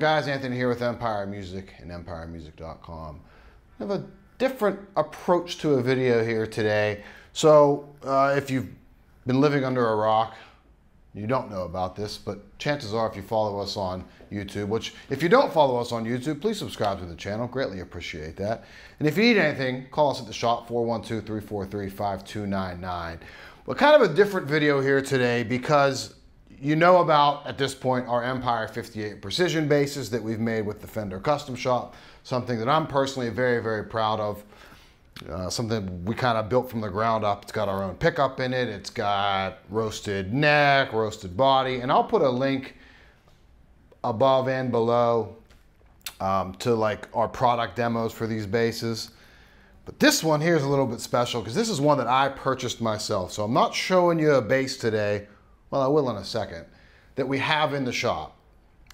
guys? Anthony here with Empire Music and EmpireMusic.com. I have a different approach to a video here today. So if you've been living under a rock, you don't know about this, but chances are if you follow us on YouTube, which if you don't follow us on YouTube, please subscribe to the channel. Greatly appreciate that. And if you need anything, call us at the shop, 412-343-5299. But kind of a different video here today because you know about, at this point, our Empire 58 precision basses that we've made with the Fender Custom Shop. Something that I'm personally very, very proud of. Something we kind of built from the ground up. It's got our own pickup in it. It's got roasted neck, roasted body, and I'll put a link above and below to like our product demos for these basses. But this one here is a little bit special because this is one that I purchased myself. So I'm not showing you a bass today, well I will in a second, that we have in the shop.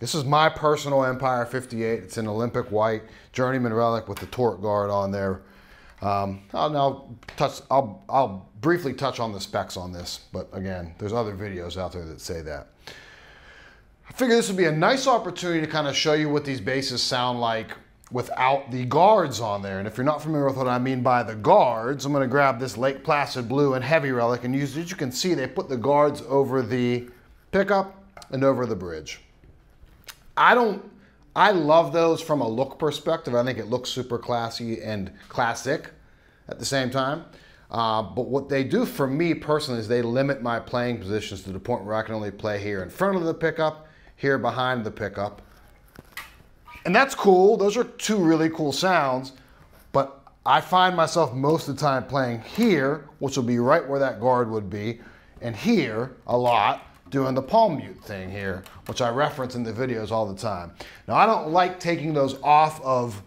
This is my personal Empire 58. It's an Olympic white journeyman relic with the torque guard on there. I'll briefly touch on the specs on this, but again, there's other videos out there that say that. I figure this would be a nice opportunity to kind of show you what these basses sound like without the guards on there. And if you're not familiar with what I mean by the guards, I'm going to grab this Lake Placid blue and heavy relic and use, as you can see, they put the guards over the pickup and over the bridge. I love those from a look perspective. I think it looks super classy and classic at the same time. But what they do for me personally is they limit my playing positions to the point where I can only play here in front of the pickup, here behind the pickup. And that's cool. Those are two really cool sounds. But I find myself most of the time playing here, which will be right where that guard would be, and here a lot, doing the palm mute thing here, which I reference in the videos all the time. Now, I don't like taking those off of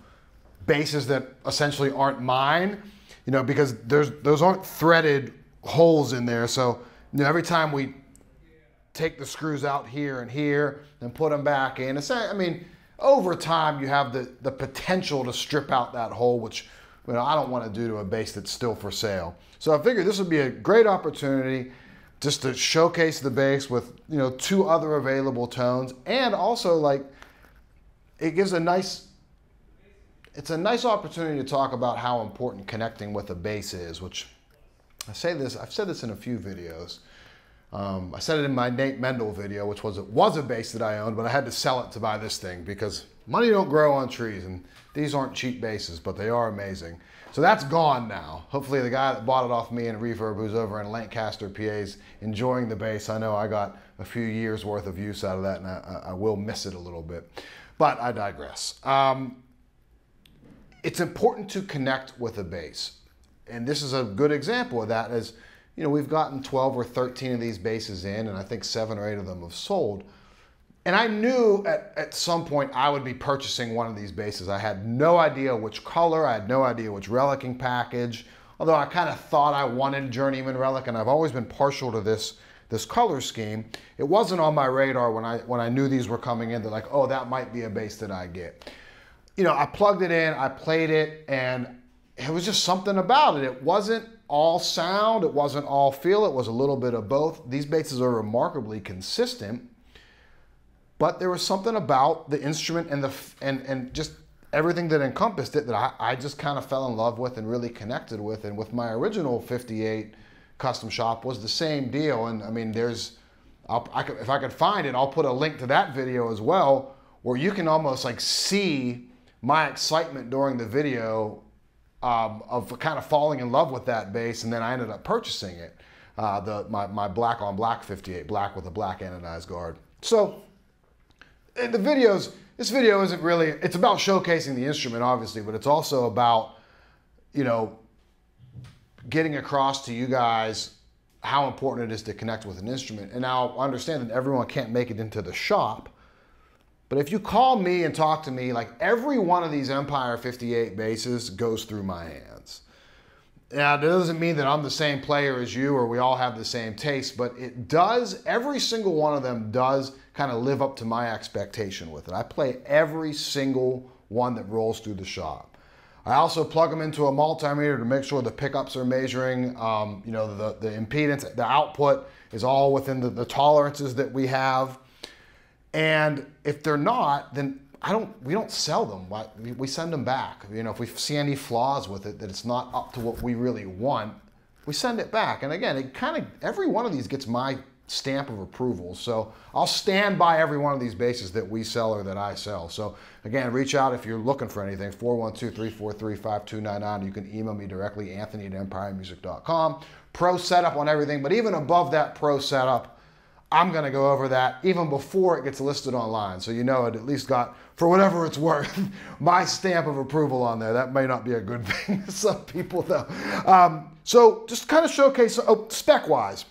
basses that essentially aren't mine, you know, because those aren't threaded holes in there. So, you know, every time we take the screws out here and here and put them back in, I mean, over time you have the potential to strip out that hole, which, you know, I don't want to do to a bass that's still for sale. So I figured this would be a great opportunity just to showcase the bass with, you know, two other available tones, and also like it gives it's a nice opportunity to talk about how important connecting with a bass is, which I've said this in a few videos. I said it in my Nate Mendel video, which was a bass that I owned, but I had to sell it to buy this thing because money don't grow on trees, and these aren't cheap basses, but they are amazing. So that's gone now. Hopefully the guy that bought it off me in Reverb, who's over in Lancaster, PA, is enjoying the bass. I know I got a few years worth of use out of that, and I will miss it a little bit. But I digress. It's important to connect with a bass. And this is a good example of that, as you know, we've gotten 12 or 13 of these basses in, and I think 7 or 8 of them have sold. And I knew at some point I would be purchasing one of these basses. I had no idea which color, I had no idea which relicing package, although I kind of thought I wanted a journeyman relic, and I've always been partial to this color scheme. It wasn't on my radar when I knew these were coming in, that like, oh, that might be a bass that I get. You know, I plugged it in, I played it, and it was just something about it. It wasn't all sound, it wasn't all feel, it was a little bit of both. These basses are remarkably consistent, but there was something about the instrument and just everything that encompassed it that I just kind of fell in love with and really connected with. And with my original 58 Custom Shop was the same deal. And I mean, if I could find it, I'll put a link to that video as well, where you can almost like see my excitement during the video of kind of falling in love with that bass. And then I ended up purchasing it, my black on black 58, black with a black anodized guard. So this video isn't really, it's about showcasing the instrument obviously, but it's also about, you know, getting across to you guys how important it is to connect with an instrument. And now I understand that everyone can't make it into the shop, but if you call me and talk to me, like every one of these Empire 58 basses goes through my hands. Now, that doesn't mean that I'm the same player as you or we all have the same taste, but it does, every single one of them does kind of live up to my expectation with it. I play every single one that rolls through the shop. I also plug them into a multimeter to make sure the pickups are measuring, you know, the impedance, the output is all within the tolerances that we have. And if they're not, then we don't sell them. We send them back. You know, if we see any flaws with it, that it's not up to what we really want, we send it back. And again, it kind of, every one of these gets my stamp of approval. So I'll stand by every one of these basses that we sell or that I sell. So again, reach out if you're looking for anything, 412-343-5299. You can email me directly, anthony@empiremusic.com. Pro setup on everything, but even above that pro setup, I'm gonna go over that even before it gets listed online. So you know it at least got, for whatever it's worth, my stamp of approval on there. That may not be a good thing to some people though. So just kind of showcase, spec-wise.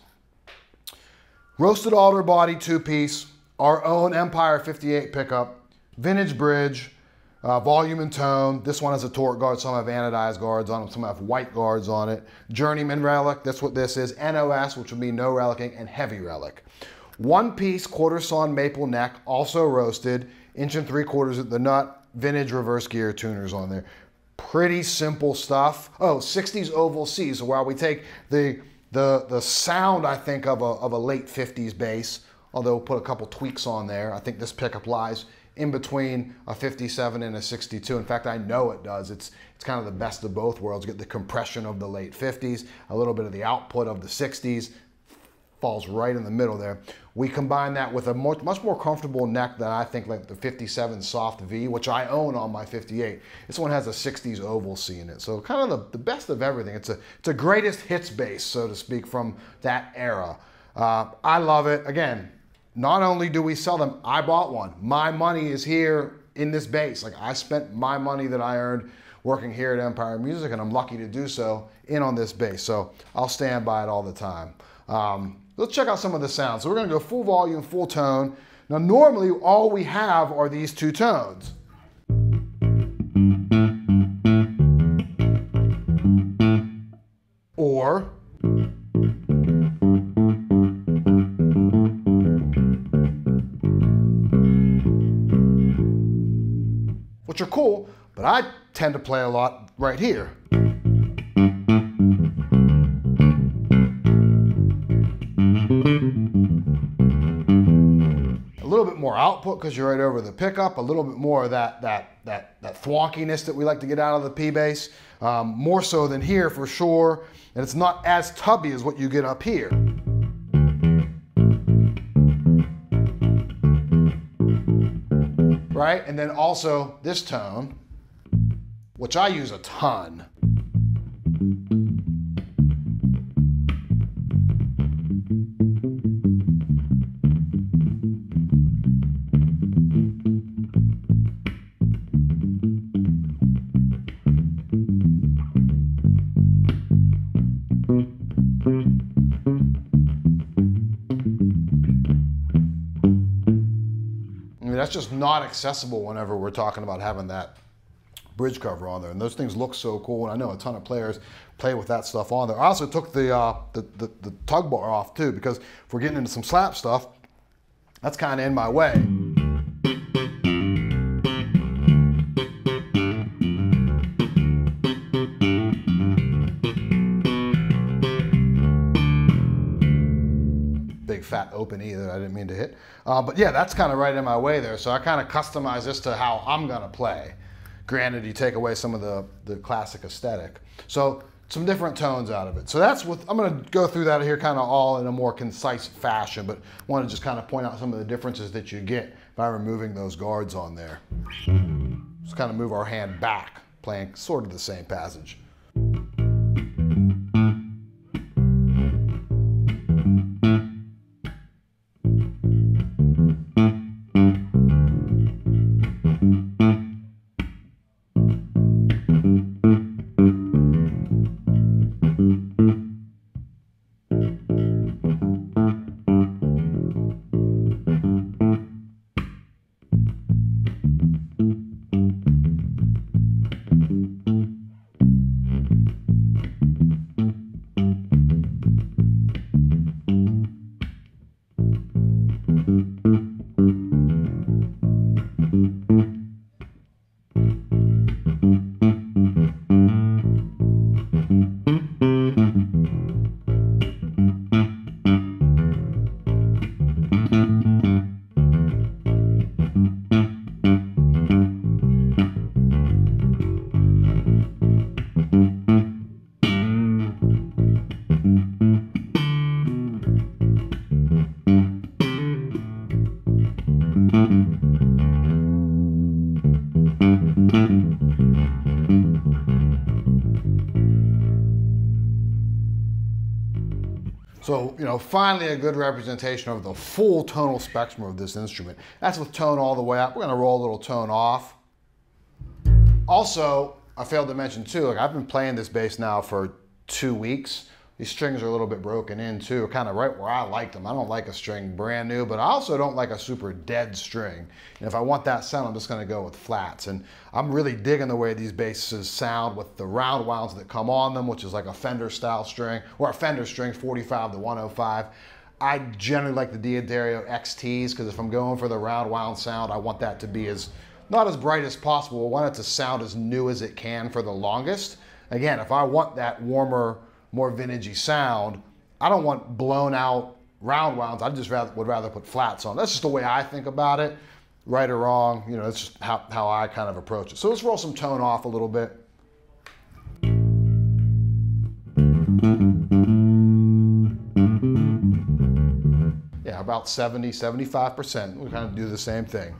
Roasted alder body 2-piece, our own Empire 58 pickup, vintage bridge, volume and tone. This one has a torque guard, some have anodized guards on them, some have white guards on it. Journeyman relic, that's what this is. NOS, which would mean no relicing, and heavy relic. 1-piece quarter sawn maple neck, also roasted, 1 3/4 at the nut, vintage reverse gear tuners on there. Pretty simple stuff. Oh, 60s oval C, so while we take the sound, I think, of a late 50s bass, although we'll put a couple tweaks on there. I think this pickup lies in between a 57 and a 62. In fact, I know it does. It's kind of the best of both worlds. Get the compression of the late 50s, a little bit of the output of the 60s, falls right in the middle there. We combine that with a much more comfortable neck than I think like the 57 Soft V, which I own on my 58. This one has a 60s oval C in it. So kind of the best of everything. It's a greatest hits bass, so to speak, from that era. I love it. Again, not only do we sell them, I bought one. My money is here in this bass. Like, I spent my money that I earned working here at Empire Music, and I'm lucky to do so in on this bass. So I'll stand by it all the time. Let's check out some of the sounds. So we're gonna go full volume, full tone. Now normally all we have are these two tones. Or which are cool, but I tend to play a lot right here. A little bit more output because you're right over the pickup, a little bit more of that thwonkiness that we like to get out of the P bass, more so than here for sure, and it's not as tubby as what you get up here. Right, and then also this tone, which I use a ton. That's just not accessible whenever we're talking about having that bridge cover on there. And those things look so cool, and I know a ton of players play with that stuff on there. I also took the tug bar off too, because if we're getting into some slap stuff, that's kind of in my way. Big fat open E that I didn't mean to hit. But yeah, that's kind of right in my way there. So I kind of customize this to how I'm gonna play. Granted, you take away some of the classic aesthetic. So some different tones out of it. So that's what, I'm gonna go through that here kind of all in a more concise fashion, but want to just kind of point out some of the differences that you get by removing those guards on there. Just kind of move our hand back, playing sort of the same passage. So, you know, finally a good representation of the full tonal spectrum of this instrument. That's with tone all the way up. We're gonna roll a little tone off. Also, I failed to mention too, like I've been playing this bass now for 2 weeks. These strings are a little bit broken in too, kind of right where I like them. I don't like a string brand new, but I also don't like a super dead string. And if I want that sound, I'm just gonna go with flats. And I'm really digging the way these basses sound with the round wounds that come on them, which is like a Fender style string, or a Fender string, 45 to 105. I generally like the D'Addario XTs, because if I'm going for the round wound sound, I want that to be not as bright as possible. I want it to sound as new as it can for the longest. Again, if I want that warmer, more vintagey sound, I don't want blown out round wounds. I just would rather put flats on. That's just the way I think about it. Right or wrong, you know, that's just how I kind of approach it. So let's roll some tone off a little bit. Yeah, about 70, 75%. We kind of do the same thing.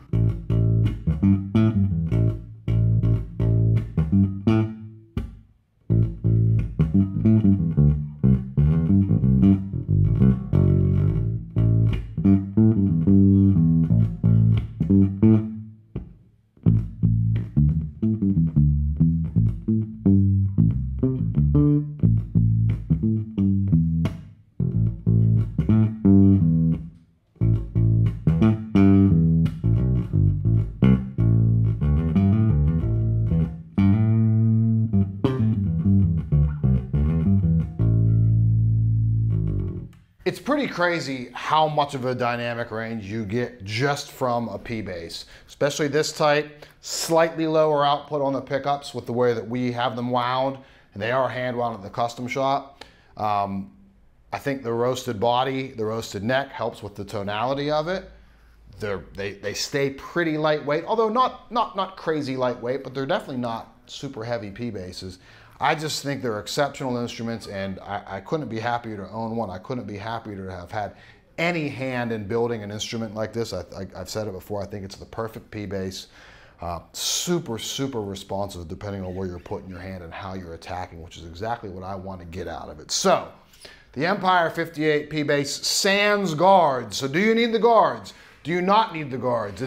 It's pretty crazy how much of a dynamic range you get just from a P bass, especially this type. Slightly lower output on the pickups with the way that we have them wound, and they are hand wound at the custom shop. I think the roasted body, the roasted neck helps with the tonality of it. They stay pretty lightweight, although not crazy lightweight, but they're definitely not super heavy P basses. I just think they're exceptional instruments, and I couldn't be happier to own one. I couldn't be happier to have had any hand in building an instrument like this. I've said it before, I think it's the perfect P bass. Super, super responsive depending on where you're putting your hand and how you're attacking, which is exactly what I want to get out of it. So, the Empire 58 P bass sans guards. So do you need the guards? Do you not need the guards?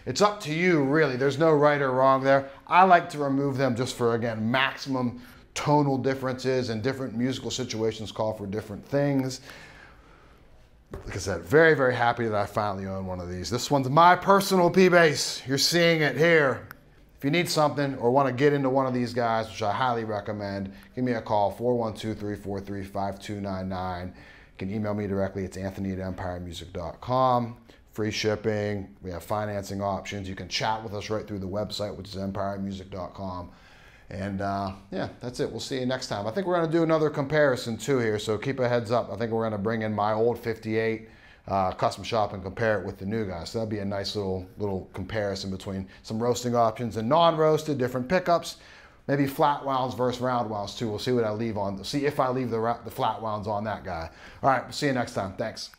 It's up to you, really. There's no right or wrong there. I like to remove them just for, again, maximum tonal differences, and different musical situations call for different things. Like I said, very, very happy that I finally own one of these. This one's my personal P bass. You're seeing it here. If you need something or want to get into one of these guys, which I highly recommend, give me a call, 412-343-5299. You can email me directly. It's anthony@empiremusic.com. Free shipping. We have financing options. You can chat with us right through the website, which is empiremusic.com. And yeah, that's it. We'll see you next time. I think we're going to do another comparison too here, so keep a heads up. I think we're going to bring in my old 58 custom shop and compare it with the new guys. So that'll be a nice little comparison between some roasting options and non-roasted, different pickups, maybe flat wounds versus round wounds too. We'll see what I leave on. See if I leave the flat wounds on that guy. All right, we'll see you next time. Thanks.